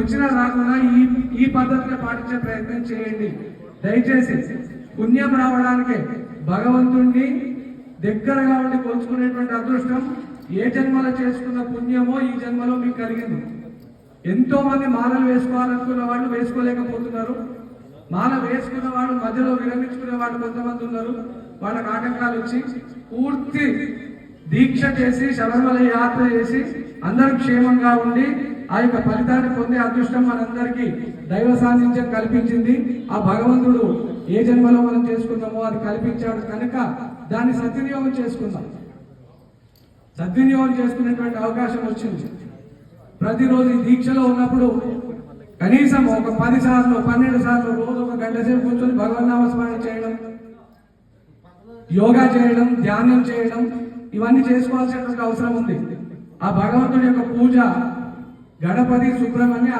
వచ్చినా రాకుండా ఈ పద్ధతిని పాటించే ప్రయత్నం చేయండి. దయచేసి పుణ్యం రావడానికే భగవంతుణ్ణి దగ్గరగా ఉండి కొలుచుకునేటువంటి అదృష్టం ఏ జన్మలో చేసుకున్న పుణ్యమో ఈ జన్మలో మీకు కలిగింది. ఎంతో మంది మాలలు వేసుకోవాలనుకున్న వాళ్ళు వేసుకోలేకపోతున్నారు. మాల వేసుకున్న వాళ్ళు మధ్యలో విరమించుకునే వాళ్ళు కొంతమంది ఉన్నారు. వాళ్ళకి ఆటంకాలు వచ్చి పూర్తి దీక్ష చేసి శబరిమల యాత్ర చేసి అందరూ క్షేమంగా ఉండి ఆ యొక్క ఫలితాన్ని పొందే అదృష్టం మనందరికీ దైవ సాన్నిధ్యం కల్పించింది. ఆ భగవంతుడు ఏ జన్మలో మనం చేసుకున్నామో అది కల్పించాడు కనుక దాన్ని సద్వినియోగం చేసుకుందాం. సద్వినియోగం చేసుకునేటువంటి అవకాశం వచ్చింది. ప్రతిరోజు ఈ దీక్షలో ఉన్నప్పుడు కనీసం ఒక 10 సార్లు 12 సార్లు రోజు ఒక గంట సేపు కూర్చొని భగవన్నామస్మరణ చేయడం, యోగా చేయడం, ధ్యానం చేయడం ఇవన్నీ చేసుకోవాల్సినటువంటి అవసరం ఉంది. ఆ భగవంతుడి యొక్క పూజ గణపతి సుబ్రహ్మణ్య